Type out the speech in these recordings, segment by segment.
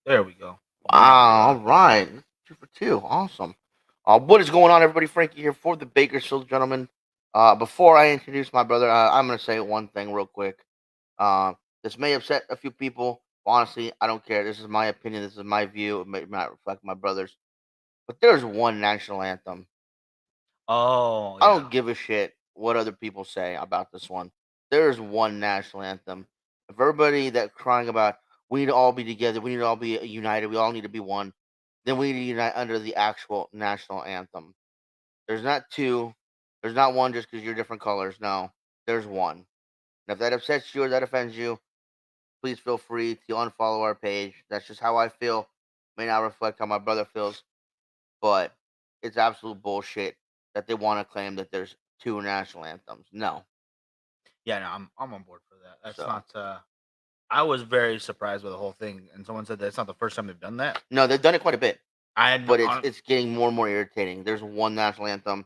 There we go. Wow, all right. 2 for 2. Awesome. What is going on, everybody? Frankie here for the Bakersfield Gentlemen. Before I introduce my brother, I'm going to say one thing real quick. Uh, this may upset a few people. Honestly, I don't care. This is my opinion. This is my view. It may not reflect my brother's. But there's one national anthem. Oh I yeah, don't give a shit what other people say about this one. There's one national anthem. If everybody that crying about we need to all be together, we need to all be united, we all need to be one, then we need to unite under the actual national anthem. There's not two. There's not one just because you're different colors. No, there's one. And if that upsets you or that offends you, please feel free to unfollow our page. That's just how I feel. May not reflect how my brother feels, but it's absolute bullshit that they want to claim that there's two national anthems. No. yeah. No, I'm on board for that. That's So not. I was very surprised by the whole thing, and someone said that's not the first time they've done that. no, they've done it quite a bit, I had but it's getting more and more irritating. There's one national anthem,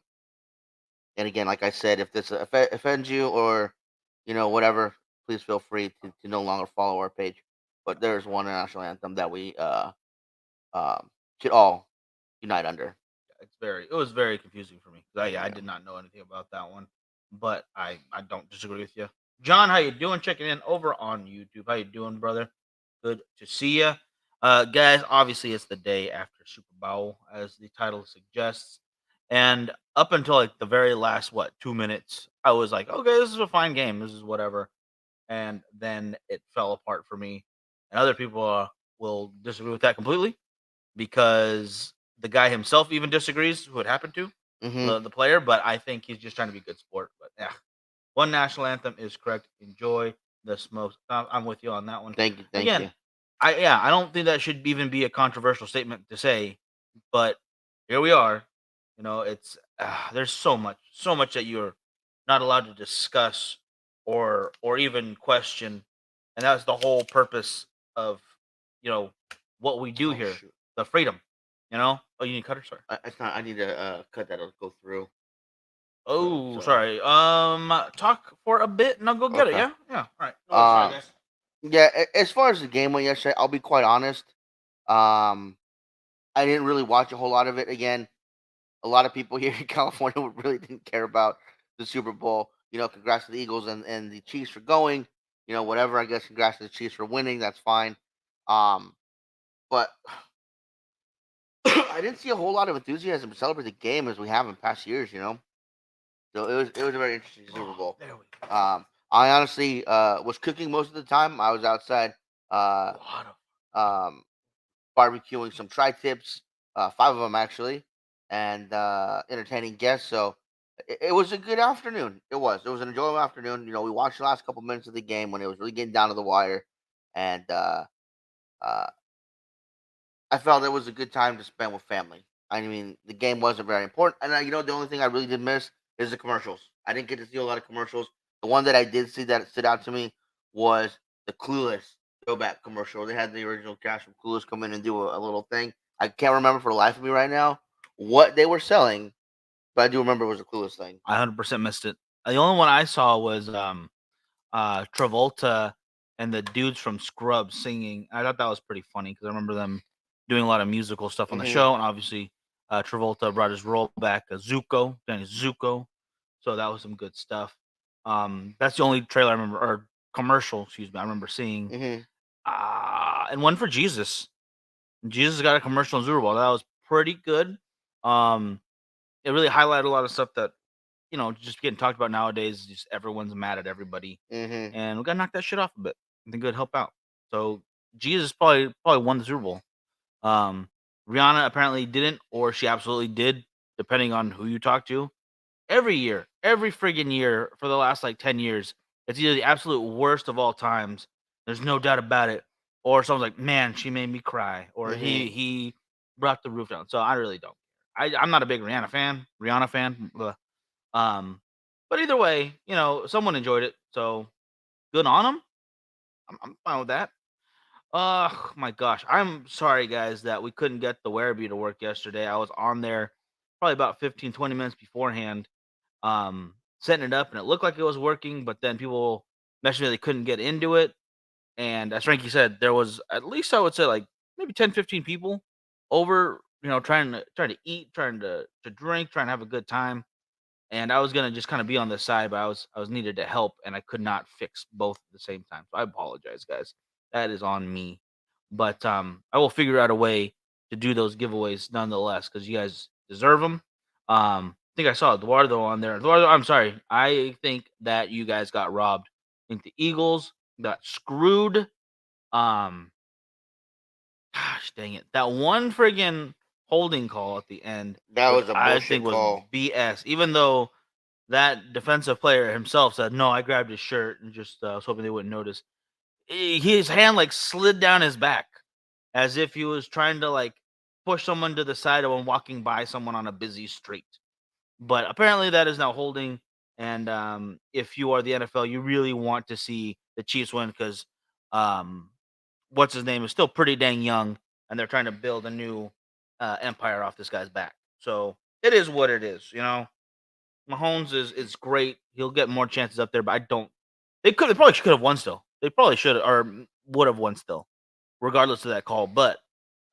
and again, like I said, if this offends you or whatever, please feel free to no longer follow our page. But there's one national anthem that we um, should all unite under. it was very confusing for me. I Yeah. did not know anything about that one, but I don't disagree with you. John, how you doing? Checking in over on YouTube. How you doing, brother? Good to see you. Guys, obviously it's the day after Super Bowl, as the title suggests. And up until like the very last 2 minutes, I was like, okay, this is a fine game. This is whatever. And then it fell apart for me. And other people will disagree with that completely because the guy himself even disagrees who it happened to, Hmm. the player. But I think he's just trying to be a good sport. But yeah, one national anthem is correct. Enjoy the smokes. I'm with you on that one. Thank you. Thank Again, you. I don't think that should even be a controversial statement to say, but here we are. It's there's so much that you're not allowed to discuss or even question, and that's the whole purpose of you know what we do Oh here, shoot! the freedom. Oh, you need cutter, sorry. It's not. I need to cut that. It'll go through. Oh, So sorry. Talk for a bit and I'll go get it. okay. Yeah, yeah. All right. No worries. Sorry, Um. guys. Yeah. As far as the game went yesterday, I'll be quite honest. Um. I didn't really watch a whole lot of it. Again, a lot of people here in California really didn't care about the Super Bowl. Congrats to the Eagles and the Chiefs for going. Whatever. I guess congrats to the Chiefs for winning. That's fine. Um, but I didn't see a whole lot of enthusiasm to celebrate the game as we have in past years. So it was a very interesting Super Oh, Bowl. there we go. I honestly was cooking most of the time. I was outside uh, Lot of um, barbecuing some tri-tips, 5 of them actually, and entertaining guests. So it was a good afternoon. It was. It was an enjoyable afternoon. We watched the last couple minutes of the game when it was really getting down to the wire, and uh, I felt it was a good time to spend with family. I mean, the game wasn't very important, and the only thing I really did miss is the commercials. I didn't get to see a lot of commercials. The one that I did see that stood out to me was the Clueless throwback commercial. They had the original cast from Clueless come in and do a little thing. I can't remember for the life of me right now what they were selling, but I do remember it was a Clueless thing. I 100% missed it. The only one I saw was Travolta and the dudes from Scrubs singing. I thought that was pretty funny because I remember them doing a lot of musical stuff on the Hmm. show, and obviously Travolta brought his role back, Zuko, Danny Zuko. So that was some good stuff. That's the only trailer I remember, or commercial, excuse me, I remember seeing. Hmm. And one for Jesus. Jesus got a commercial in Super Bowl. That was pretty good. Um, it really highlighted a lot of stuff that just getting talked about nowadays. Just everyone's mad at everybody, Hmm. and we gotta knock that shit off a bit. I think it'd help out. So Jesus probably won the Super Bowl. Um, Rihanna apparently didn't, or she absolutely did, depending on who you talk to. Every year, every friggin' year for the last like 10 years, it's either the absolute worst of all times. There's no doubt about it, or someone's like, "Man, she made me cry," or Hmm. he brought the roof down. So I really don't. I'm not a big Rihanna fan. Um, but either way, someone enjoyed it, so good on them. I'm fine with that. My gosh, I'm sorry guys that we couldn't get the Werribee to work yesterday. I was on there probably about 15, 20 minutes beforehand, setting it up, and it looked like it was working, but then people messaged me they couldn't get into it. And as Frankie said, there was at least I would say like maybe 10, 15 people over, trying to eat, trying to drink, trying to have a good time. And I was gonna just kind of be on the side, but I was needed to help, and I could not fix both at the same time. So I apologize, guys. That is on me. But I will figure out a way to do those giveaways nonetheless because you guys deserve them. I think I saw Eduardo on there. Eduardo, I'm sorry. I think that you guys got robbed. I think the Eagles got screwed. Um, Gosh dang it. That one friggin' holding call at the end, That which was a I think bullshit was call. BS. Even though that defensive player himself said, "No, I grabbed his shirt and just was hoping they wouldn't notice." His hand like slid down his back as if he was trying to like push someone to the side when walking by someone on a busy street. But apparently that is now holding. And if you are the NFL, you really want to see the Chiefs win because um, what's his name is still pretty dang young, and they're trying to build a new empire off this guy's back. So it is what it is, you know. Mahomes is great. He'll get more chances up there, but I don't. They probably could have won still. They probably should or would have won still, regardless of that call. But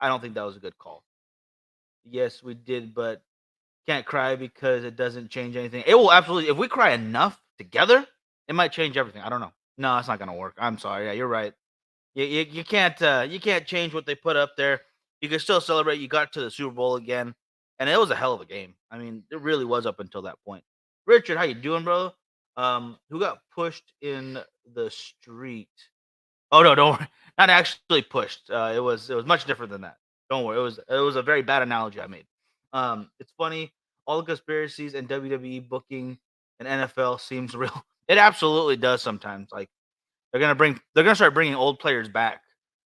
I don't think that was a good call. Yes, we did, but can't cry because it doesn't change anything. It will absolutely. If we cry enough together, it might change everything. I don't know. No, it's not gonna work. I'm sorry. Yeah, you're right. You can't change what they put up there. You can still celebrate. You got to the Super Bowl again, and it was a hell of a game. I mean, it really was up until that point. Richard, how you doing, bro? Who got pushed in the street? Oh no, don't worry. Not actually pushed. It was much different than that. Don't worry. It was a very bad analogy I made. It's funny. All the conspiracies and WWE booking and NFL seems real. It absolutely does sometimes. Like they're gonna start bringing old players back.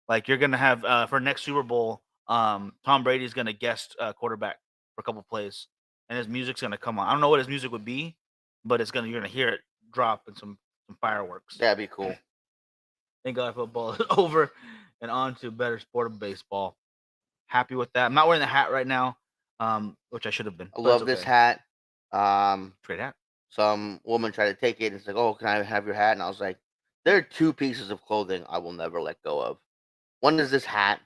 Like you're gonna have for next Super Bowl, Tom Brady's gonna guest quarterback for a couple plays, and his music's gonna come on. I don't know what his music would be, but you're gonna hear it drop and some fireworks. That'd be cool. Thank God football is over and on to better sport of baseball. Happy with that. I'm not wearing the hat right now, which I should have been. I But it's love this okay. hat. Um, Great hat. some woman tried to take it and it's like, "Oh, can I have your hat?" And I was like, "There are two pieces of clothing I will never let go of. One is this hat.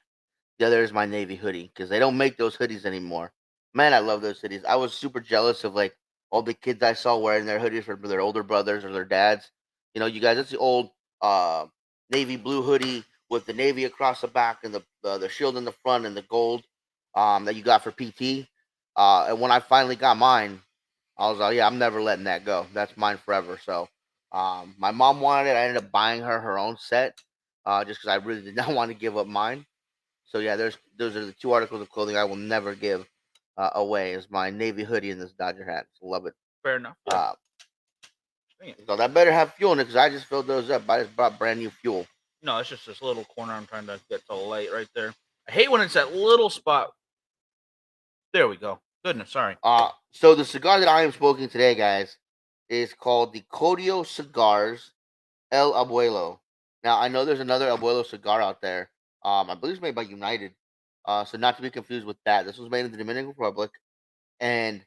The other is my navy hoodie because they don't make those hoodies anymore. Man, I love those hoodies. I was super jealous of like all the kids I saw wearing their hoodies for their older brothers or their dads. You know, you guys, it's the old uh, navy blue hoodie with the navy across the back and the shield in the front and the gold that you got for PT. And when I finally got mine, I was like, yeah, I'm never letting that go. That's mine forever. So my mom wanted it. I ended up buying her own set just because I really did not want to give up mine. So yeah, those are the two articles of clothing I will never give away. Is my navy hoodie and this Dodger hat. So love it. Fair enough. Yeah. Uh, Dang it. so that better have fuel in it because I just filled those up. I just bought brand new fuel. No, it's just this little corner I'm trying to get to light right there. I hate when it's that little spot. There we go. Goodness, sorry. So the cigar that I am smoking today, guys, is called the Codio Cigars El Abuelo. Now I know there's another Abuelo cigar out there. I believe it's made by United. So not to be confused with that. This was made in the Dominican Republic, and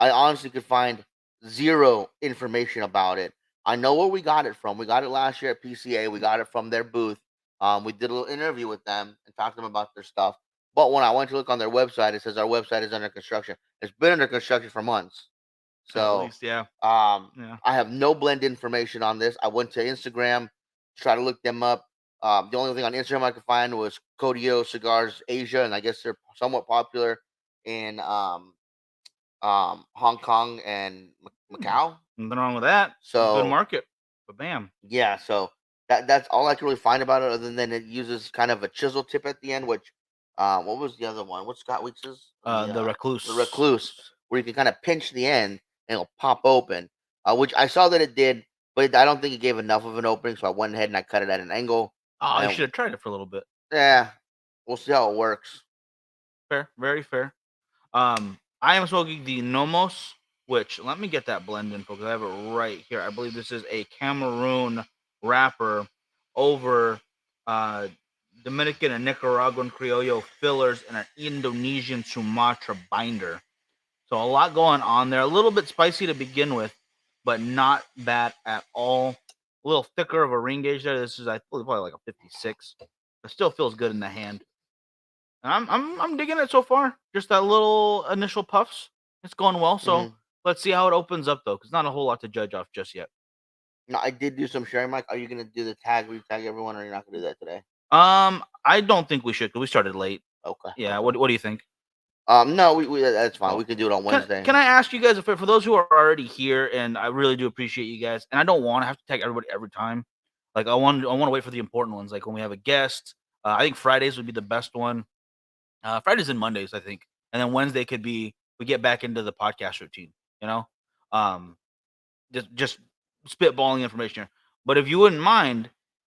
I honestly could find zero information about it. I know where we got it from. We got it last year at PCA. We got it from their booth. We did a little interview with them and talked to them about their stuff. But when I went to look on their website, it says our website is under construction. It's been under construction for months. At So least, yeah. Yeah. I have no blend information on this. I went to Instagram to try to look them up. The only thing on Instagram I could find was Codio Cigars Asia, and I guess they're somewhat popular in Hong Kong and Macau. Nothing wrong with that. Good So market. But bam. yeah, so that's all I can really find about it. Other than it uses kind of a chisel tip at the end, which what was the other one? What's Scott Weeks's? The recluse. The recluse, where you can kind of pinch the end and it'll pop open. Which I saw that it did, but I don't think it gave enough of an opening, so I went ahead and I cut it at an angle. Oh, you And should have tried it for a little bit. yeah, we'll see how it works. Fair. Very fair. I am smoking the Nomos, which let me get that blend info because I have it right here. I believe this is a Cameroon wrapper over Dominican and Nicaraguan Criollo fillers and an Indonesian Sumatra binder. So a lot going on there. A little bit spicy to begin with, but not bad at all. A little thicker of a ring gauge there. This is I believe probably like a 56. It still feels good in the hand. I'm digging it so far. Just that little initial puffs. It's going well. So Hmm. let's see how it opens up though, because not a whole lot to judge off just yet. No, I did do some sharing, Mike. Are you gonna do the tag where you tag everyone, or you're not gonna do that today? I don't think we should, because we started late. Okay, Yeah. okay. What do you think? No, that's fine. Oh, We can do it on can Wednesday. can I ask you guys, for those who are already here, and I really do appreciate you guys, and I don't want to have to tag everybody every time. Like I want to wait for the important ones, like when we have a guest. I think Fridays would be the best one. Fridays and Mondays, I think, and then Wednesday could be we get back into the podcast routine. You know, um, just spitballing information here. But if you wouldn't mind,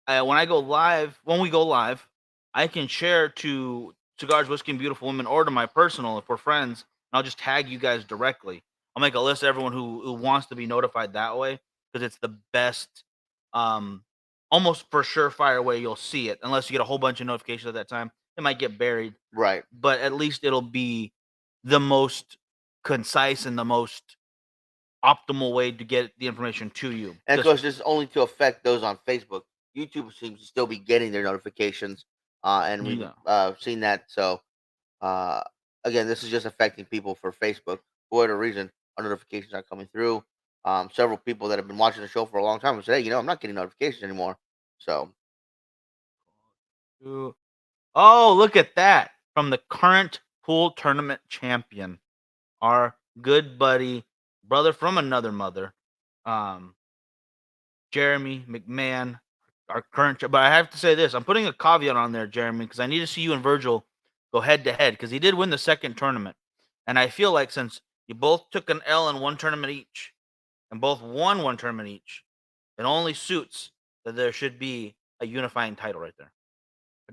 when we go live, I can share to Cigars, Whiskey, and Beautiful Women, or to my personal if we're friends, and I'll just tag you guys directly. I'll make a list of everyone who wants to be notified that way, because it's the best, um, almost for surefire way you'll see it. Unless you get a whole bunch of notifications at that time, it might get buried, Right. but at least it'll be the most concise and the most optimal way to get the information to you. And of 'Cause course, this is only to affect those on Facebook. YouTube seems to still be getting their notifications, and we've yeah, seen that. So, uh, again, this is just affecting people for Facebook. For whatever reason, our notifications are coming through. Several people that have been watching the show for a long time have said, "Hey, I'm not getting notifications anymore." So, Ooh. Oh, look at that. From the current pool tournament champion, our good buddy, brother from another mother, um, Jeremy McMahon, our but I have to say this. I'm putting a caveat on there, Jeremy, because I need to see you and Virgil go head to head, because he did win the second tournament. And I feel like since you both took an L in one tournament each and both won one tournament each, it only suits that there should be a unifying title right there.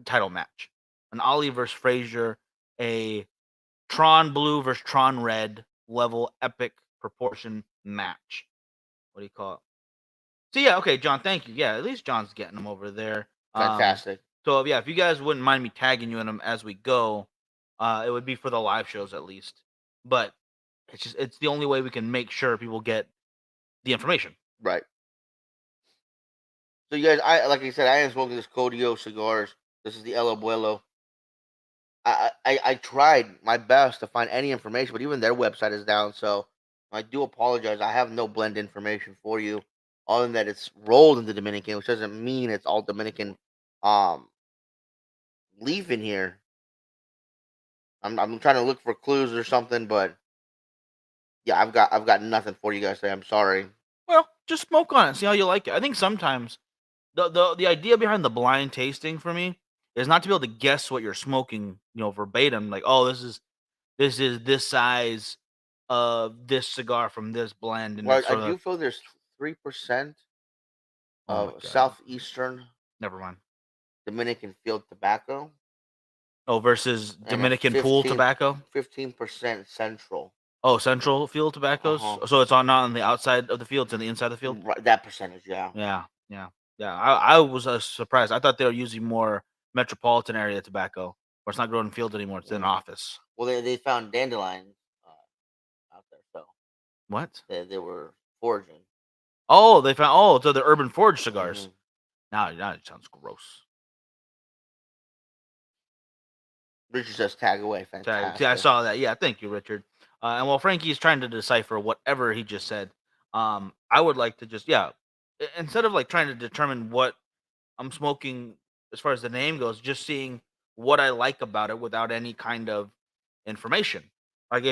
Title match. An Ollie versus Frazier, a Tron Blue versus Tron Red level epic proportion match. What do you call it? So yeah, okay, John, thank you. Yeah, at least John's getting them over there. fantastic. So yeah, if you guys wouldn't mind me tagging you in them as we go, it would be for the live shows at least. But it's the only way we can make sure people get the information. Right. So, you guys, I like I said, I am smoking this Codio cigars. This is the El Abuelo. I tried my best to find any information, but even their website is down. So I do apologize. I have no blend information for you, other than that it's rolled into Dominican, which doesn't mean it's all Dominican um leaf in here. I'm trying to look for clues or something, but yeah, I've got nothing for you guys today. I'm sorry. Well, just smoke on it, see how you like it. I think sometimes the idea behind the blind tasting for me is not to be able to guess what you're smoking, verbatim. Like, oh, this is this size of this cigar from this blend, and Well, it's I sort of do feel there's 3% oh my of god, southeastern never mind. Dominican field tobacco Oh, versus and a Dominican pool tobacco. 15% central. Oh, central field Uh tobaccos. huh. So it's not on the outside of the field; it's on the inside of the field. Right, that percentage, yeah. Yeah, yeah, yeah. I was surprised. I thought they were using more metropolitan area tobacco, where it's not grown in fields anymore. It's in Mm. office. Well, they found dandelions out there, so What? they were foraging. Oh, they found. Oh, so the urban forage cigars. Hmm. Now it sounds gross. Richard says tag away, See, I fantastic. saw that. Yeah, thank you, Richard. And while Frankie is trying to decipher whatever he just said, I would like to just instead of like trying to determine what I'm smoking as far as the name goes, just seeing what I like about it without any kind of information. Like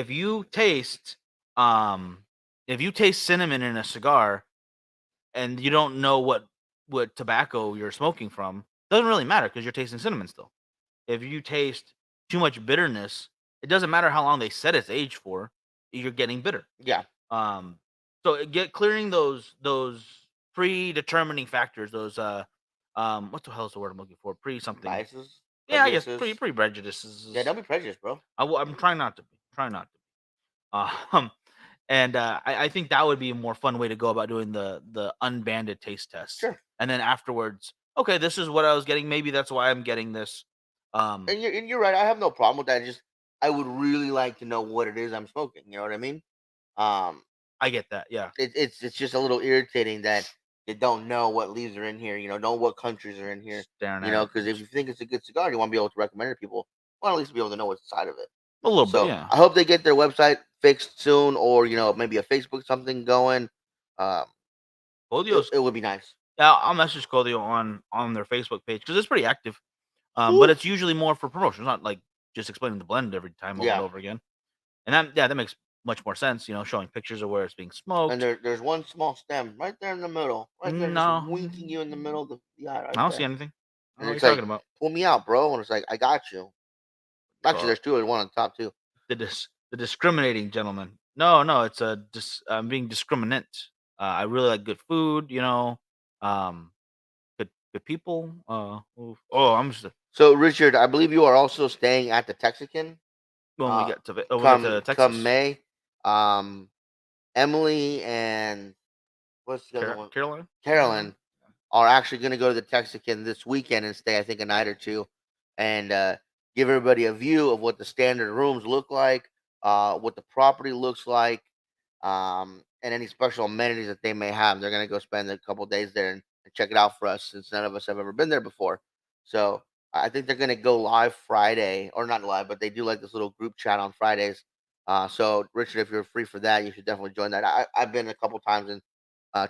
um, if you taste cinnamon in a cigar and you don't know what tobacco you're smoking from, doesn't really matter because you're tasting cinnamon still. If you taste too much bitterness, it doesn't matter how long they set its age for, you're getting bitter. Yeah, Um, so get clearing those predetermining factors, those what the hell is the word I'm looking for? Pre something. biases, Yeah, I guess pre prejudices. pre Yeah, prejudices. don't be prejudiced, bro. I'm trying not to be. Trying not to be. Um, and I think that would be a more fun way to go about doing the unbanded taste tests. Sure. And then afterwards, okay, this is what I was getting. Maybe that's why I'm getting this. Um, And you're right. I have no problem with that. Just I would really like to know what it is I'm smoking. You know what I mean? Um, I get that. Yeah, it's just a little irritating that you don't know what leaves are in here. Know what countries are in here. staring at it. Because if you think it's a good cigar, you want to be able to recommend it to people. want to at least be able to know what's inside of it. A little bit, So yeah. I hope they get their website fixed soon, or maybe a Facebook something going. Um, it, Codio's it would be nice. Yeah, I'll message Codio on their Facebook page because it's pretty active. But Woo. it's usually more for promotion. It's not like just explaining the blend every time over and Yeah, over again. And that makes much more sense. Showing pictures of where it's being and smoked. there's one small stem right there in the middle, right there, just No, winking you in the middle of the eye, I right don't see there. anything. I don't know And what it's you're talking like, about. pull me out, bro. And it's like, I got you. Actually, Uh, there's two. There's one on the top too. the discriminating gentleman. No, no, it's I'm being discriminant. I really like good food. Um, good people. I'm just So, Richard, I believe you are also staying at the Texican. when Uh, we get to come Texas, May. Um, Emily and what's the other one? Caroline. Carolyn are actually going to go to the Texican this weekend and stay, I think, a night or two, and give everybody a view of what the standard rooms look like, what the property looks like, and any special amenities that they may have. They're going to go spend a couple days there and check it out for us, since none of us have ever been there before. So I think they're going to go live Friday, or not live, but they do like this little group chat on Fridays. So Richard, if you're free for that, you should definitely join that. I've been a couple times and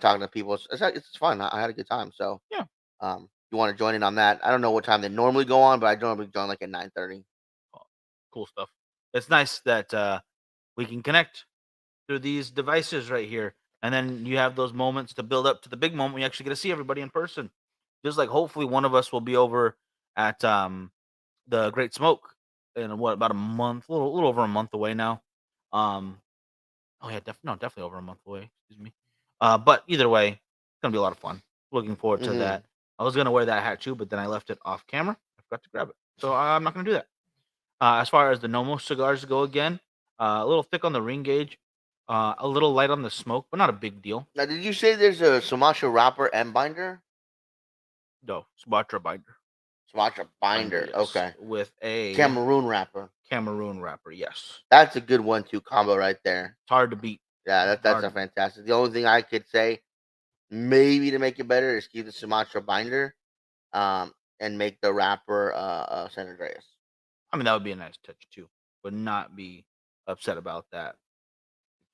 talking to people. It's fun. I had a good time. So Yeah, you want to join in on that? I don't know what time they normally go on, but I normally join like at 9:30. cool stuff. It's nice that we can connect through these devices right here. And then you have those moments to build up to the big moment when you actually get to see everybody in person. Just like hopefully one of us will be over at the Great Smoke in what about a month, a little over a month away now. Um oh yeah, definitely over a month away. Excuse me. But either way, it's gonna be a lot of fun. Looking forward to Mm-hmm. that. I was gonna wear that hat too, but then I left it off camera. I forgot to grab it, so I'm not gonna do that. As far as the Nomo cigars go, again, a little thick on the ring gauge, a little light on the smoke, but not a big deal. Now, did you say there's a Sumatra wrapper and binder? No, Sumatra Sumatra binder, binder. yes, Okay. with a Cameroon wrapper. Cameroon wrapper, yes. That's a good one-two combo right there. It's hard to beat. Yeah, that's Hard a to beat. fantastic. The only thing I could say, maybe to make it better, is keep the Sumatra binder, um, and make the wrapper San Andreas. I mean, that would be a nice touch too. Would not be upset about that.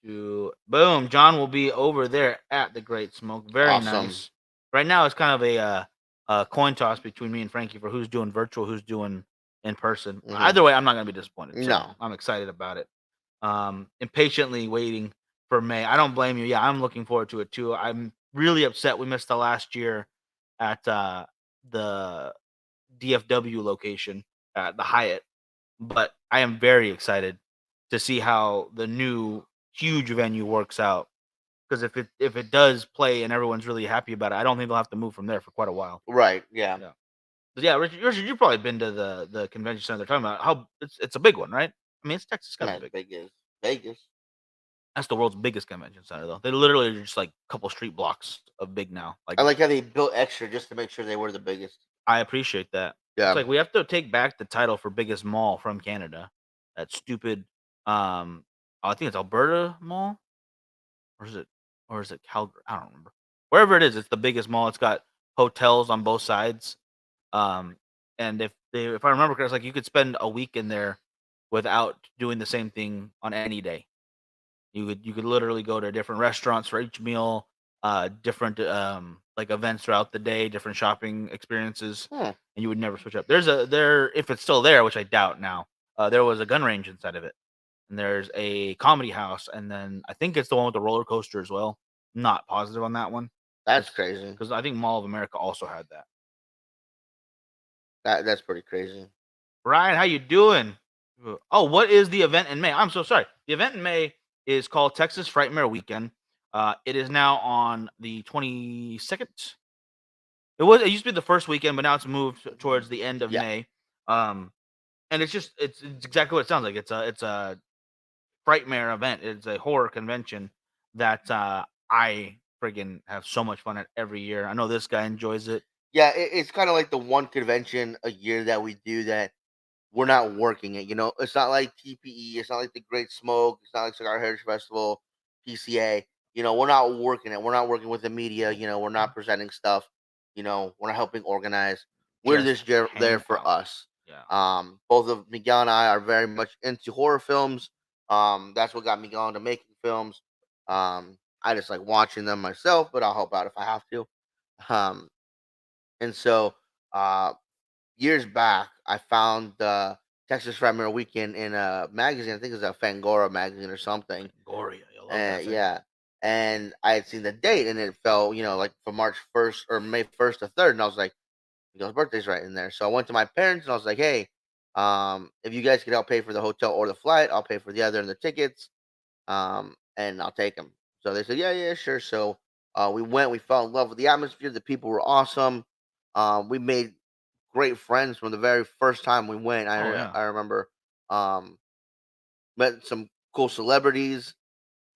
Boom, John will be over there at the Great Smoke. Very Awesome. nice. Right now, it's kind of a coin toss between me and Frankie for who's doing virtual, who's doing in person. Hmm. Either way, I'm not going to be disappointed. So No. I'm excited about it. Impatiently waiting for May. I don't blame you. Yeah, I'm looking forward to it too. I'm really upset we missed the last year at the DFW location at the Hyatt, but I am very excited to see how the new huge venue works out. Because if it does play and everyone's really happy about it, I don't think they'll have to move from there for quite a while. Right. Yeah. Yeah, but yeah, Richard, you've probably been to the convention center they're talking about. How it's a big one, right? I mean, it's Texas, gotta be Not as big. big as Vegas. That's the world's biggest convention center, though. They literally are just like a couple street blocks of big now. Like I like how they built extra just to make sure they were the biggest. I appreciate that. It's Yeah. like we have to take back the title for biggest mall from Canada. That stupid, I think it's Alberta Mall, or is it Calgary? I don't remember. Wherever it is, it's the biggest mall. It's got hotels on both sides. Um, and if I remember correctly, it's like you could spend a week in there without doing the same thing on any day. You could literally go to different restaurants for each meal, different like events throughout the day, different shopping experiences, Hmm. and you would never switch up. There if it's still there, which I doubt now. There was a gun range inside of it, and there's a comedy house, and then I think it's the one with the roller coaster as well. Not positive on that one, That's crazy. because I think Mall of America also had that. That's pretty crazy. Brian, how you doing? Oh, what is the event in May? I'm so sorry. The event in May is called Texas Frightmare Weekend. It is now on the 22nd. It used to be the first weekend, but now it's moved towards the end of Yeah. May. Um, and it's exactly what it sounds like. It's a Frightmare event. It's a horror convention that I friggin' have so much fun at every year. I know this guy enjoys it. Yeah, it's kind of like the one convention a year that we do that we're not working it. It's not like TPE. It's not like the Great Smoke. It's not like Cigar Heritage Festival, PCA. We're not working it. We're not working with the media. We're not presenting stuff. We're not helping organize. We're Just just there hanging for out. us. Yeah. Both of Miguel and I are very much into horror films. That's what got Miguel into making films. I just like watching them myself, but I'll help out if I have to. Um, and so uh, years back, I found Texas Fragment Weekend in a magazine. I think it was a Fangora magazine or something. Fangoria. I love that And thing. yeah, and I had seen the date, and it fell, like from March 1st or May 1st to 3rd, and I was like, Miguel's birthday's right in there. So I went to my parents, and I was like, hey, if you guys could help pay for the hotel or the flight, I'll pay for the other and the tickets, and I'll take them. So they said, yeah, yeah, sure. So we went. We fell in love with the atmosphere. The people were awesome. We made great friends from the very first time we went. Oh yeah. I remember um, met some cool celebrities,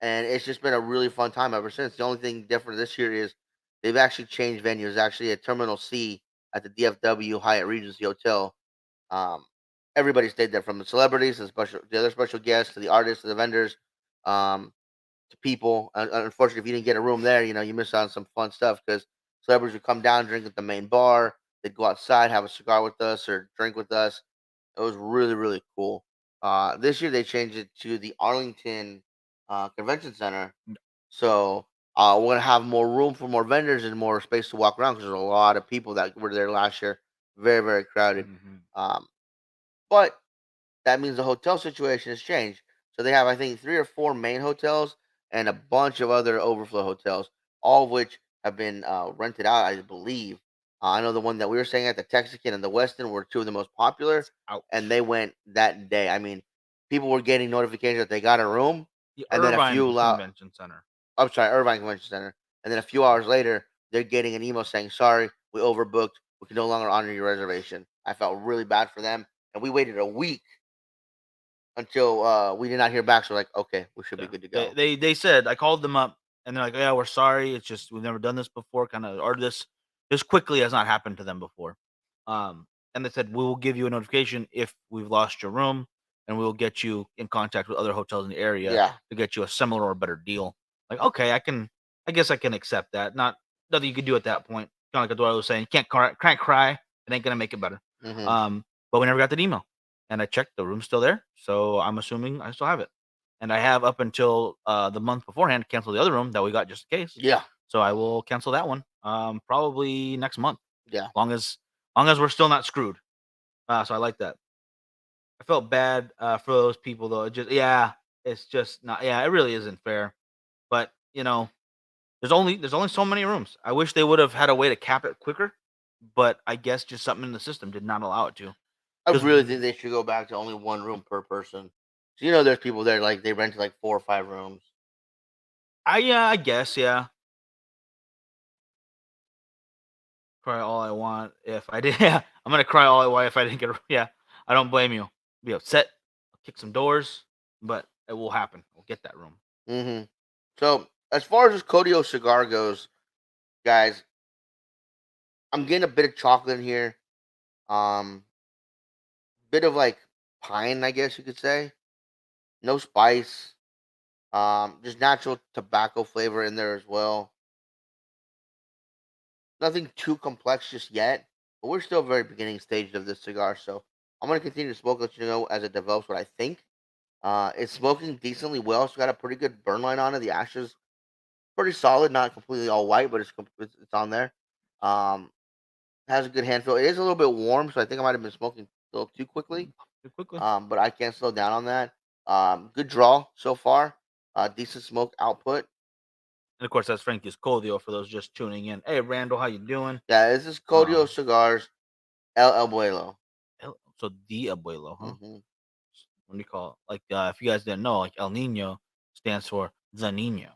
and it's just been a really fun time ever since. The only thing different this year is they've actually changed venues. Actually, at Terminal C at the DFW Hyatt Regency Hotel. Um, Everybody stayed there, from the celebrities, the other special guests, to the artists, to the vendors, um, to people. Unfortunately, if you didn't get a room there, you missed out on some fun stuff, because celebrities would come down, drink at the main bar. They'd go outside, have a cigar with us or drink with us. It was really, really cool. This year they changed it to the Arlington Convention Center, so we're gonna have more room for more vendors and more space to walk around, because there's a lot of people that were there last year. Very, very crowded. Hmm. Um, but that means the hotel situation has changed. So they have, I think, three or four main hotels and a bunch of other overflow hotels, all of which have been rented out, I believe. I know the one that we were staying at, the Texican and the Westin, were two of the most popular, and Ouch. they went that day. I mean, people were getting notifications that they got a room, The and then a few Irvine loud. Convention Center. I'm sorry, Irvine Convention Center, and then a few hours later, they're getting an email saying, "Sorry, we overbooked. We can no longer honor your reservation." I felt really bad for them, and we waited a week until we did not hear back. So like, okay, we should be Yeah. good to They, go. they they said I called them up and they're like, yeah, we're sorry. It's just we've never done this before, kind of, or this quickly has not happened to them before. Um, and they said we will give you a notification if we've lost your room, and we will get you in contact with other hotels in the area Yeah. to get you a similar or better deal. Like, okay, I guess I can accept that. Not nothing you can do at that point. Kind of like what I was saying. You can't cry. It ain't gonna make it better. Hmm. Um, but we never got that email, and I checked. The room's still there, so I'm assuming I still have it, and I have up until the month beforehand to cancel the other room that we got just in case. Yeah. So I will cancel that one probably next month, Yeah. long as we're still not screwed. So I like that. I felt bad for those people though. It just yeah, it's just not yeah, it really isn't fair. But there's only so many rooms. I wish they would have had a way to cap it quicker, but I guess just something in the system did not allow it to. I Because really think they should go back to only one room per person. So there's people there, like, they rent like 4 or 5 rooms. I guess yeah. Cry all I want if I did. Yeah, I'm gonna cry all I want if I didn't get. Yeah, I don't blame you. Be upset. I'll kick some doors, but it will happen. We'll get that room. Hmm. So as far as this Codio cigar goes, guys, I'm getting a bit of chocolate in here. Um, Bit of like pine, I guess you could say. No spice. Just natural tobacco flavor in there as well. Nothing too complex just yet, but we're still very beginning stage of this cigar. So I'm gonna continue to smoke, let you know as it develops what I think. It's smoking decently well. It's got a pretty good burn line on it. The ashes pretty solid, not completely all white, but it's on there. Um, has a good hand feel. It is a little bit warm, so I think I might have been smoking a little too quickly. Too quickly. But I can't slow down on that. Good draw so far. Decent smoke output. And of course, that's Frankie's Codio for those just tuning in. Hey, Randall, how you doing? Yeah, this is Codio Um, Cigars El Abuelo. so the abuelo, huh? Hmm. What do you call it? Like, if you guys didn't know, like El Nino stands for the Nino.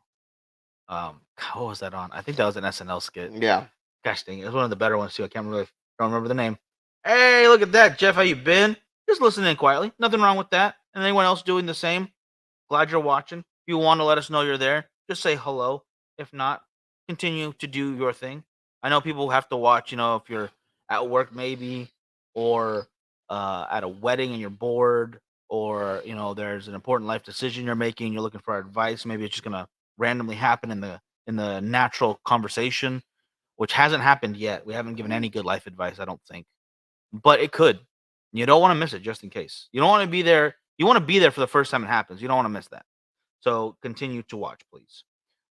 God, what was that on? I think that was an SNL skit. Yeah. Gosh dang it, was one of the better ones too. I can't really don't remember the name. Hey, look at that, Jeff. How you been? Just listening quietly. Nothing wrong with that. And anyone else doing the same? Glad you're watching. If you want to let us know you're there, just say hello. If not, continue to do your thing. I know people have to watch. If you're at work maybe, or at a wedding and you're bored, or there's an important life decision you're making. You're looking for advice. Maybe it's just gonna randomly happen in the natural conversation, which hasn't happened yet. We haven't given any good life advice, I don't think, but it could. You don't want to miss it, just in case. You don't want to be there. You want to be there for the first time it happens. You don't want to miss that. So continue to watch, please.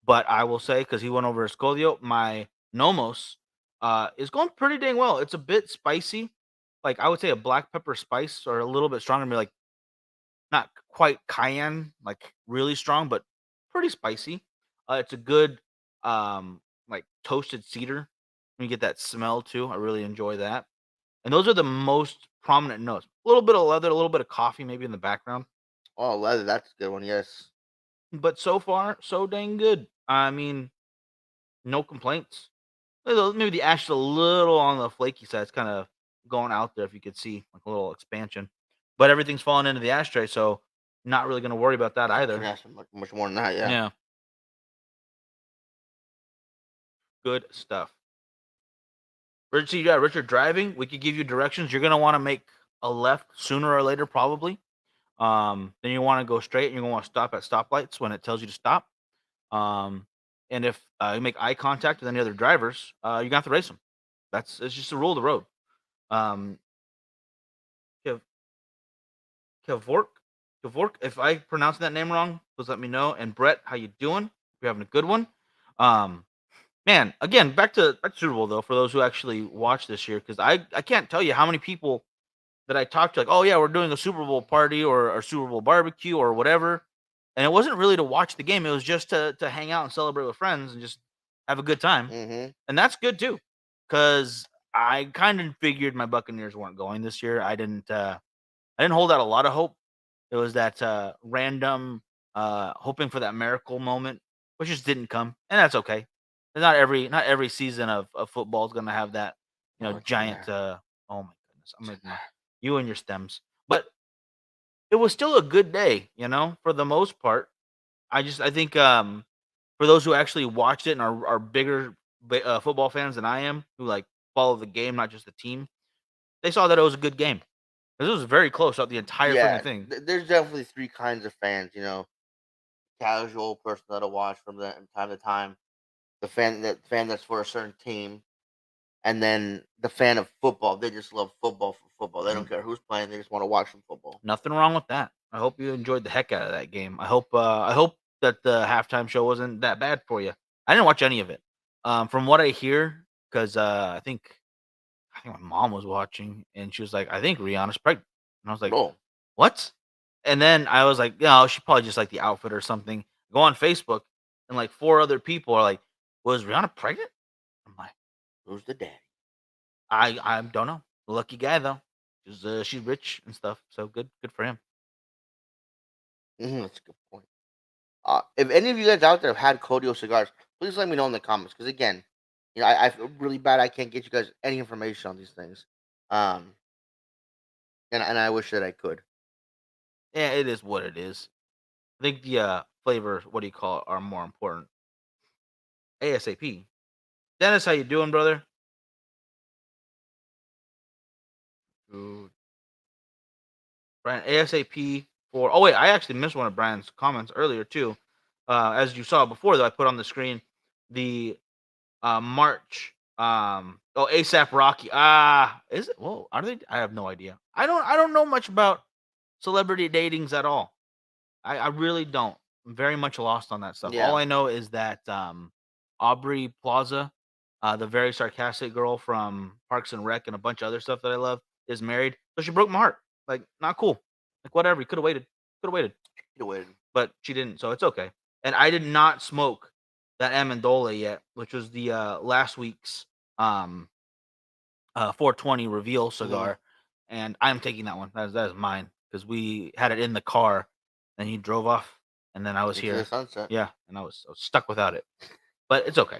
But I will say, because he went over Escodio, my Nomos is going pretty dang well. It's a bit spicy. Like I would say a black pepper spice or a little bit stronger, maybe like not quite cayenne, like really strong, but pretty spicy. It's a good like toasted cedar. You get that smell too. I really enjoy that. And those are the most prominent notes. A little bit of leather, a little bit of coffee maybe in the background. Oh, leather, that's a good one. Yes. But so far, so dang good. I mean, no complaints. Maybe the ash is a little on the flaky side. It's kind of going out there if you could see like a little expansion. But everything's falling into the ashtray, so not really going to worry about that Can either. ask much more than that. Yeah. Yeah, good stuff. Richard, yeah, Richard driving. We could give you directions. You're going to want to make a left sooner or later, probably. Then you want to go straight, and you're going to want to stop at stoplights when it tells you to stop. Um, and if you make eye contact with any other drivers, you're gonna have to race them. It's just the rule of the road. Um, Kev, Kevork, Kevork. If I pronounce that name wrong, please let me know. And Brett, how you doing? You're having a good one. Um, Man, again, back to Super Bowl though. For those who actually watch this year, because I can't tell you how many people that I talked to, like, oh yeah, we're doing a Super Bowl party or Super Bowl barbecue or whatever. And it wasn't really to watch the game. It was just to hang out and celebrate with friends and just have a good time. Mm-hmm. And that's good too. Cause I kind of figured my Buccaneers weren't going this year. I didn't hold out a lot of hope. It was that random hoping for that miracle moment, which just didn't come. And that's okay. And not every season of football is gonna have that, Oh, it's giant there. oh my goodness. I'm It's in making there. you and your stems. But it was still a good day, for the most part. I think for those who actually watched it and are bigger football fans than I am, who like follow the game, not just the team, they saw that it was a good game. 'Cause it was very close out the entire freaking Yeah. thing. There's definitely three kinds of fans. Casual person that'll watch from the time to time. The fan that's for a certain team, and then the fan of football. They just love football for football. They don't Mm, care who's playing. They just want to watch some football. Nothing wrong with that. I hope you enjoyed the heck out of that game. I hope that the halftime show wasn't that bad for you. I didn't watch any of it. From what I hear, because I think my mom was watching and she was like, I think Rihanna's pregnant. And I was like, Oh, what? And then I was like, no, she probably just like the outfit or something. Go on Facebook and like four other people are like, was Rihanna pregnant? I'm like, who's the daddy? I don't know. Lucky guy though. She's rich and stuff. So good for him. That's a good point. If any of you guys out there have had Codio cigars, please let me know in the comments. Because again, I feel really bad. I can't get you guys any information on these things. Um, and I wish that I could. Yeah, it is what it is. I think the flavor, what do you call it, are more important. ASAP. Dennis, how you doing, brother? Good. Brian, ASAP for. Oh wait, I actually missed one of Brian's comments earlier too. As you saw before, though, I put on the screen the March. Oh, ASAP Rocky. Is it? Whoa, are they? I have no idea. I don't know much about celebrity datings at all. I really don't. I'm very much lost on that stuff. All Yeah. I know is that Aubrey Plaza, the very sarcastic girl from Parks and Rec and a bunch of other stuff that I love, is married. So she broke my heart. Like, not cool. Like, whatever. You could have waited. Could have waited. Either way. But she didn't. So it's okay. And I did not smoke that Amendola yet, which was the last week's um 420 reveal Mhm. cigar. And I'm taking that one. That is mine because we had it in the car and he drove off and then I was Into the here. sunset. Yeah, and I was stuck without it. But it's okay.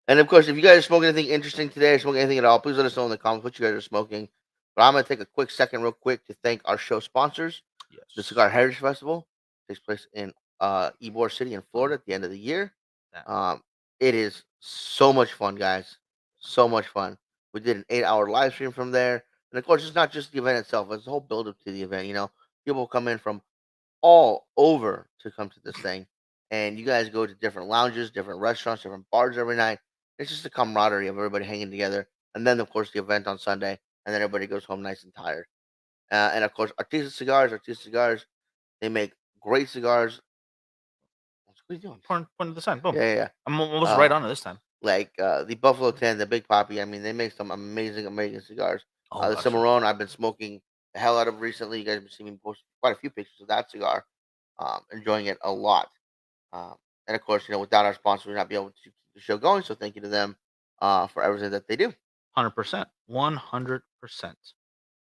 And of course, if you guys smoke anything interesting today, or smoke anything at all, please let us know in the comments what you guys are smoking. But I'm gonna take a quick second, real quick, to thank our show sponsors. The Yes. Cigar Heritage Festival takes place in Ybor City in Florida at the end of the year. That. Um, it is so much fun, guys. So much fun. We did an 8-hour live stream from there, and of course, it's not just the event itself; it's the whole build up to the event. People come in from all over to come to this thing. And you guys go to different lounges, different restaurants, different bars every night. It's just a camaraderie of everybody hanging together. And then, of course, the event on Sunday. and then everybody goes home nice and tired. And of course, Artista Cigars, they make great cigars. What are you doing? Point to the sign. Boom. Yeah, yeah, yeah. I'm almost right Uh, on it this time. like the Buffalo 10, the Big Poppy. I mean, they make some amazing cigars. Oh, The gotcha. Cimarron, I've been smoking the hell out of recently. You guys have been seeing me post quite a few pictures of that cigar. Enjoying it a lot. Um, and of course, without our sponsor, we'd not be able to keep the show going. So thank you to them for everything that they do. 100%. 100%.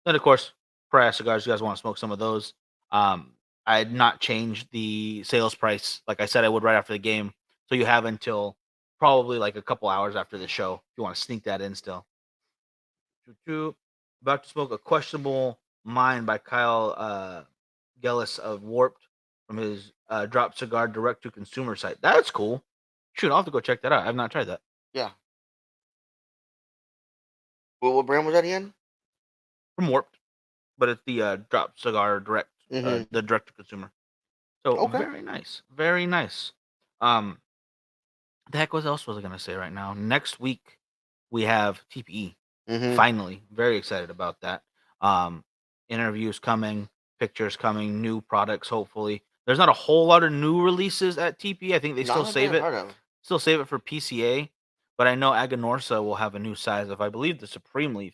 Then, of course, Price Cigars, you guys want to smoke some of those. I had not changed the sales price like I said I would right after the game. So you have until probably like a couple hours after the show if you want to sneak that in still. About to smoke a questionable mind by Kyle Gellis of Warped from his Drop Cigar direct to consumer site. That's cool. Shoot, I'll have to go check that out. I've not tried that. Yeah. What brand was that again? From Warped, but it's the Drop Cigar direct, Mm-hmm. the direct to consumer. So Okay. very nice, very nice. The heck, what else was I gonna say right now? Next week we have TPE. Mm-hmm. Finally, very excited about that. Interviews coming, pictures coming, new products. Hopefully, there's not a whole lot of new releases at TPE. I think they still Not save it. heard of. Still save it for PCA, but I know Aganorsa will have a new size of I believe the Supreme Leaf.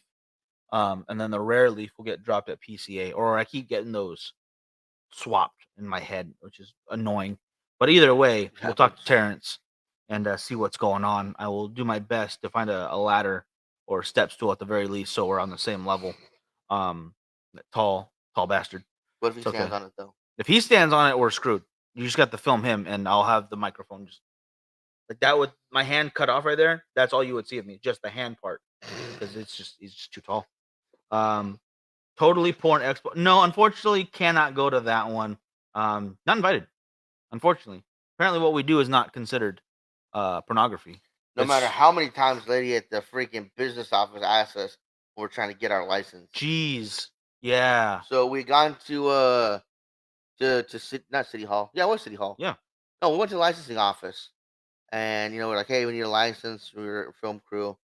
And then the Rare Leaf will get dropped at PCA, or I keep getting those swapped in my head, which is annoying. But either way, we'll talk to Happens. Terrence and see what's going on. I will do my best to find a ladder or step stool at the very least, so we're on the same level. That tall bastard. What if he It's stands okay. on it though? If he stands on it, we're screwed. You just got to film him, and I'll have the microphone just like that with my hand cut off right there. That's all you would see of me, just the hand part, because he's just too tall. Totally porn expo. No, unfortunately, cannot go to that one. Not invited. Unfortunately, apparently, what we do is not considered pornography. No matter how many times lady at the freaking business office asks us when we're trying to get our license. Jeez, yeah. So we gone to not City Hall. Yeah, it was City Hall. Yeah. No, we went to the licensing office, and we're like, hey, we need a license. We were a film crew,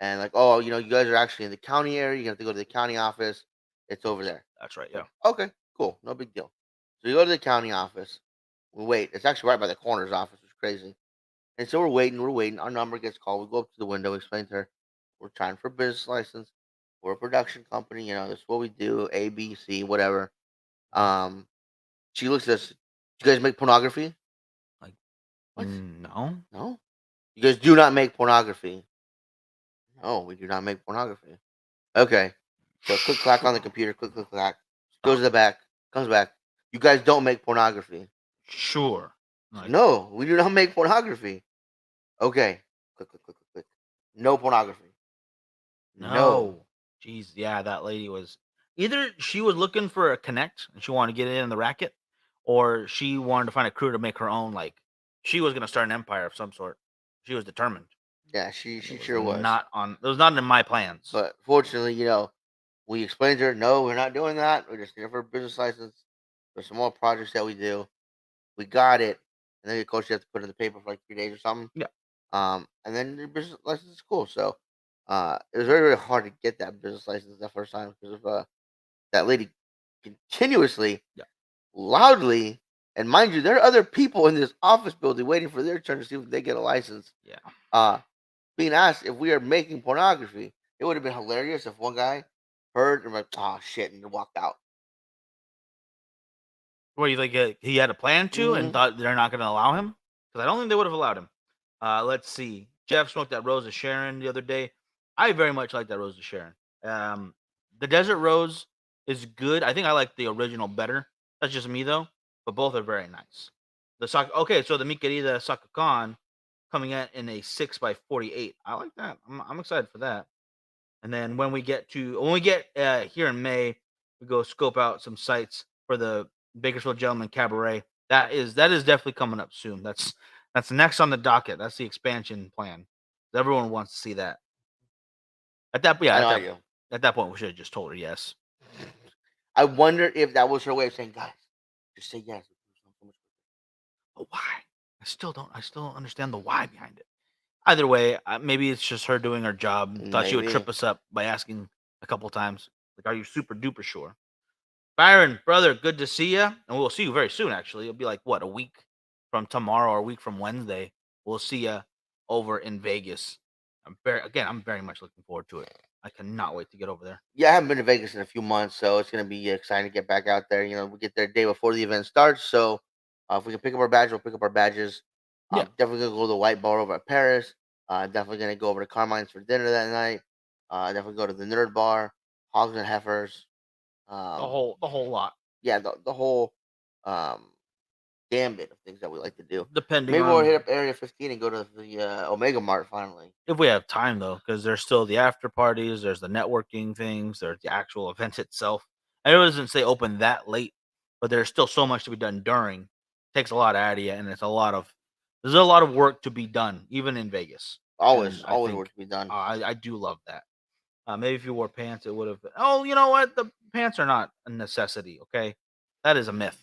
and like, oh, you guys are actually in the county area. You have to go to the county office. It's over there. That's right. Yeah. Okay, cool, no big deal. So you go to the county office. We wait. It's actually right by the coroner's office. It's crazy. And so we're waiting. Our number gets called. We go up to the window, explain to her, we're trying for a business license. We're a production company. This is what we do. A, B, C, whatever. Um, she looks at us. You guys make pornography? Like, What? no. No. You guys do not make pornography. No, we do not make pornography. Okay. So click clack on the computer. Click click clack. Goes to the back. Comes back. You guys don't make pornography. Sure. Like, No, we do not make pornography. Okay. Click click click click click. No pornography. no. Jeez, yeah, that lady was either she was looking for a connect and she wanted to get in the racket, or she wanted to find a crew to make her own. Like she was gonna start an empire of some sort. She was determined. Yeah, she It sure was. not on. It was not in my plans. But fortunately, we explained to her, no, we're not doing that. We're just here for a business license. There's some more projects that we do. We got it. And then of course you have to put it in the paper for like 3 days or something. Yeah. And then your business license is cool. So it was very, very hard to get that business license that first time because of that lady continuously, Yeah. loudly, and mind you, there are other people in this office building waiting for their turn to see if they get a license. Yeah. Being asked if we are making pornography. It would have been hilarious if one guy heard and like, oh shit, and walked out. What do you think? He had a plan to and Mhm. thought they're not going to allow him? Because I don't think they would have allowed him. Let's see. Jeff smoked that Rose of Sharon the other day. I very much like that Rose of Sharon. The Desert Rose is good. I think I like the original better. That's just me though. But both are very nice. Okay, so the Mi Querida Saka Khan coming in a 6x48. I like that. I'm excited for that. And then when we get here in May, we go scope out some sites for the Bakersfield Gentleman Cabaret. That is definitely coming up soon. That's next on the docket. That's the expansion plan. Everyone wants to see that. At that point, we should have just told her yes. I wonder if that was her way of saying, guys, just say yes. But why? I still don't understand the why behind it. Either way, maybe it's just her doing her job. Thought she would Maybe. trip us up by asking a couple times. Like, are you super duper sure? Byron, brother, good to see you, and we'll see you very soon. Actually, it'll be like what, a week from tomorrow or a week from Wednesday. We'll see you over in Vegas. I'm very much looking forward to it. I cannot wait to get over there. Yeah, I haven't been to Vegas in a few months, so it's gonna be exciting to get back out there. We get there a day before the event starts, so if we can pick up our badge, we'll pick up our badges. Yeah, Definitely gonna go to the White Bar over at Paris. Definitely gonna go over to Carmine's for dinner that night. Definitely go to the Nerd Bar, Hogs and Heifers. Um, the whole lot, yeah, the whole um gambit of things that we like to do. depending Maybe we'll hit on up Area 15 and go to the Omega Mart finally. if we have time though, because there's still the after parties, there's the networking things, there's the actual event itself. I know it doesn't say open that late, but there's still so much to be done during. Takes a lot out of you, and there's a lot of work to be done, even in Vegas. Always, And I always think work to be done. I do love that. Maybe if you wore pants, it would have been. Oh, you know what? The pants are not a necessity. Okay, that is a myth.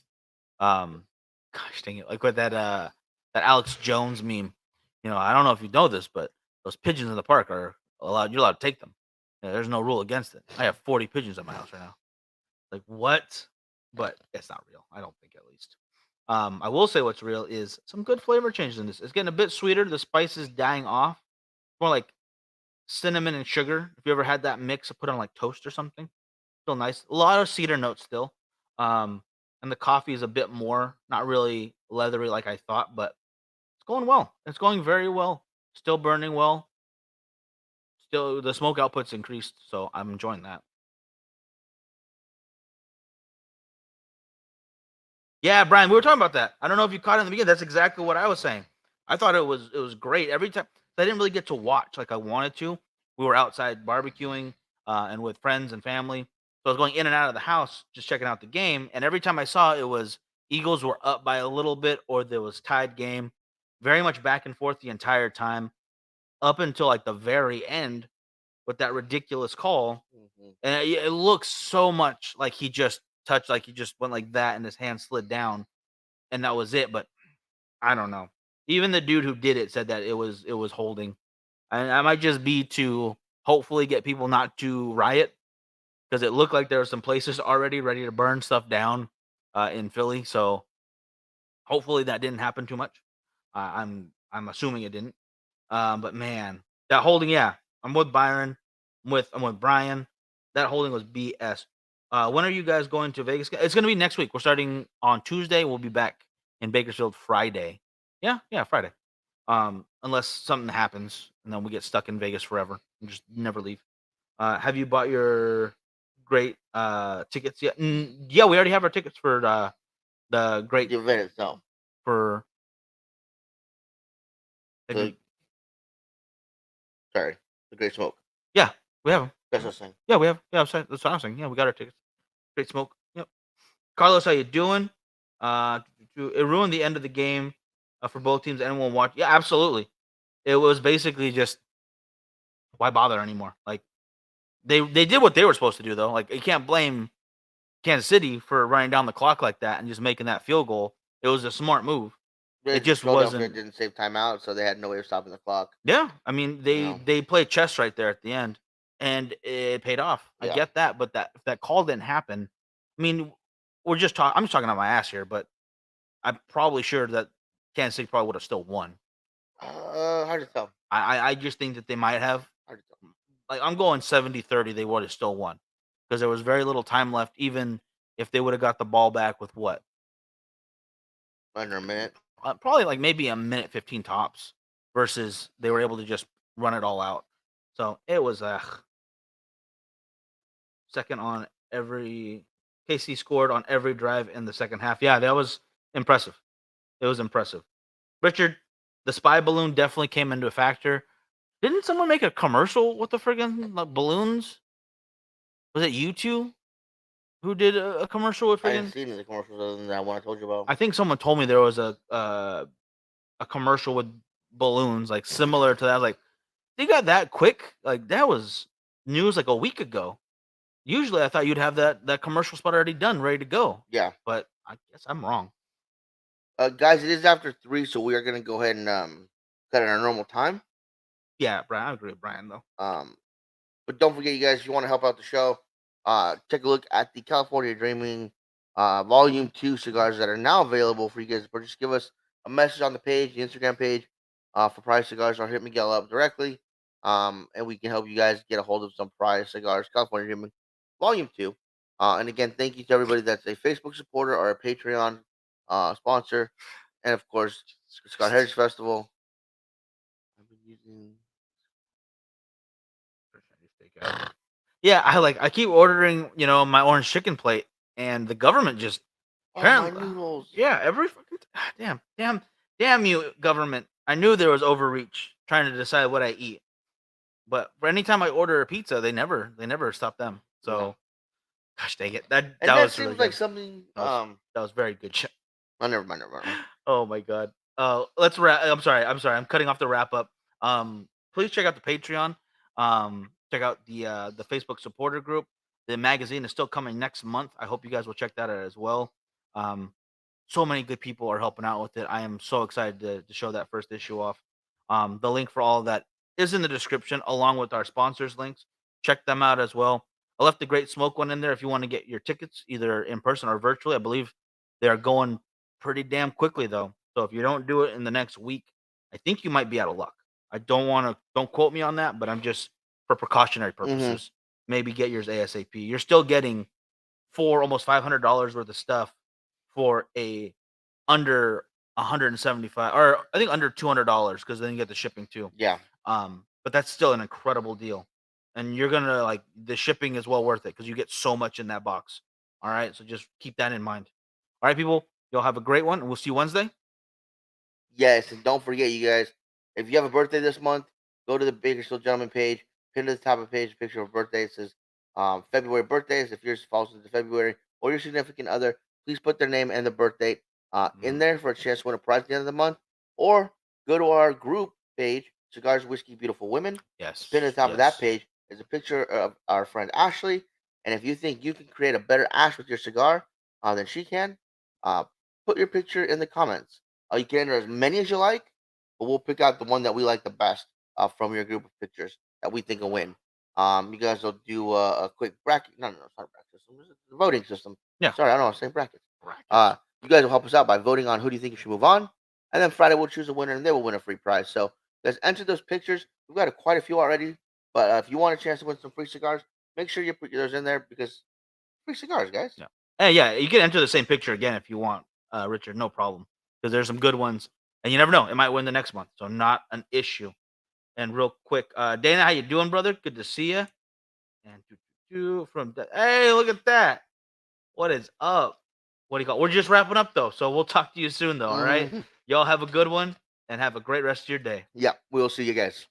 Um, gosh dang it! Like with that Alex Jones meme. I don't know if you know this, but those pigeons in the park are allowed. You're allowed to take them. There's no rule against it. I have 40 pigeons at my house right now. Like what? But it's not real. I don't think, at least. I will say what's real is some good flavor changes in this. It's getting a bit sweeter. The spice is dying off. More like cinnamon and sugar. If you ever had that mix, put on like toast or something, still nice. A lot of cedar notes still. Um, and the coffee is a bit more, not really leathery like I thought, but it's going well. It's going very well. Still burning well. Still, the smoke output's increased, so I'm enjoying that. Yeah, Brian, we were talking about that. I don't know if you caught it in the beginning. That's exactly what I was saying. I thought it was great every time. I didn't really get to watch like I wanted to. We were outside barbecuing and with friends and family, so I was going in and out of the house just checking out the game. And every time I saw it was Eagles were up by a little bit or there was tied game, very much back and forth the entire time up until like the very end with that ridiculous call. Hmm. And it looks so much like he just touched, like he just went like that and his hand slid down and that was it. But I don't know. Even the dude who did it said that it was holding. And I might just be to hopefully get people not to riot because it looked like there were some places already ready to burn stuff down in Philly. So hopefully that didn't happen too much. I'm assuming it didn't. But man, that holding, yeah, I'm with Byron. I'm with Brian. That holding was BS. When are you guys going to Vegas? It's gonna be next week. We're starting on Tuesday. We'll be back in Bakersfield Friday. Yeah, Friday. Unless something happens and then we get stuck in Vegas forever and just never leave. Have you bought your great tickets yet? Yeah, we already have our tickets for the great The event itself. for. Have you? The sorry, the Great Smoke. Yeah, we have them. That's what I'm saying. Yeah, we have. Yeah, that's what I'm saying. Yeah, we got our tickets. Great smoke. Yep. Carlos, how you doing? Uh, it ruined the end of the game for both teams. Anyone watch? Yeah, absolutely. It was basically just why bother anymore? Like they did what they were supposed to do though. Like you can't blame Kansas City for running down the clock like that and just making that field goal. It was a smart move. It just Philadelphia wasn't. didn't save timeout, so they had no way of stopping the clock. Yeah, I mean You they know. they played chess right there at the end, and it paid off. I Yeah. get that, but that if that call didn't happen, I mean, we're just talking. I'm just talking out my ass here, but I'm probably sure that Kansas City probably would have still won. Hard to tell. I just think that they might have. Hard to tell. Like I'm going 70-30, they would have still won because there was very little time left. Even if they would have got the ball back with what, Under a minute. probably like maybe a minute 15 tops, versus they were able to just run it all out. So it was second on every. KC scored on every drive in the second half. Yeah, that was impressive. It was impressive. Richard, the spy balloon definitely came into a factor. Didn't someone make a commercial with the friggin' like, balloons? Was it you two who did a commercial with I didn't friggin'? see any of the commercials other than that one I told you about. I think someone told me there was a commercial with balloons like similar to that. Like they got that quick. Like that was news like a week ago. Usually, I thought you'd have that commercial spot already done, ready to go. Yeah. But I guess I'm wrong. Guys, it is after 3, so we are gonna go ahead and cut it our normal time. Yeah, Brian. I agree with Brian though. Um, But don't forget, you guys, if you want to help out the show, take a look at the California Dreaming Volume 2 cigars that are now available for you guys to purchase. Give us a message on the page, the Instagram page, for Prize Cigars, or hit Miguel up directly, and we can help you guys get a hold of some Prize Cigars, California Dreaming Volume 2. And again, thank you to everybody that's a Facebook supporter or a Patreon sponsor. And of course, Cigar Heritage Festival. I've been using. Yeah, I keep ordering, my orange chicken plate, and the government just Oh, my apparently, noodles. yeah, every fucking damn you, government. I knew there was overreach trying to decide what I eat, but for any time I order a pizza, they never stop them. So, No. gosh dang it, that And that was really seems like good. something. That was very good. Oh, never mind, never mind. Oh my god. Let's wrap. I'm sorry. I'm cutting off the wrap up. Please check out the Patreon. Check out the Facebook supporter group. The magazine is still coming next month. I hope you guys will check that out as well. Um, so many good people are helping out with it. I am so excited to show that first issue off. The link for all of that is in the description, along with our sponsors links. Check them out as well. I left the Great Smoke one in there if you want to get your tickets either in person or virtually. I believe they are going pretty damn quickly though. So if you don't do it in the next week, I think you might be out of luck. I don't quote me on that, but I'm just for precautionary purposes. Maybe get yours ASAP. You're still getting almost $500 worth of stuff for a under 175, or I think under $200, because then you get the shipping too. Yeah. But that's still an incredible deal, and you're gonna like the shipping is well worth it because you get so much in that box. All right, so just keep that in mind. All right, people, y'all have a great one, and we'll see you Wednesday. Yes, and don't forget, you guys, if you have a birthday this month, go to the Bakersfield Gentleman page, pin to the top of the page a picture of a birthday. It says February birthdays. If yours falls into February, or your significant other, please put their name and the birth date in there for a chance to win a prize at the end of the month. Or go to our group page, Cigars, Whiskey, Beautiful Women. Yes. Pin to the top of that page is a picture of our friend Ashley. And if you think you can create a better ash with your cigar than she can, put your picture in the comments. You can enter as many as you like, but we'll pick out the one that we like the best from your group of pictures that we think will win. You guys will do a quick bracket. No, it's not a bracket system. It's a voting system. Yeah. Sorry, I don't know. Say brackets. You guys will help us out by voting on who do you think you should move on, and then Friday we'll choose a winner, and they will win a free prize. So, guys, enter those pictures. We've got quite a few already, but if you want a chance to win some free cigars, make sure you put yours in there because free cigars, guys. Yeah. Hey, yeah, you can enter the same picture again if you want, Richard. No problem, because there's some good ones, and you never know, it might win the next month. So not an issue. And real quick, Dana, how you doing, brother? Good to see you. And hey, look at that. What is up? What do you call? We're just wrapping up though, so we'll talk to you soon though. All right, y'all have a good one and have a great rest of your day. Yeah, we'll see you guys.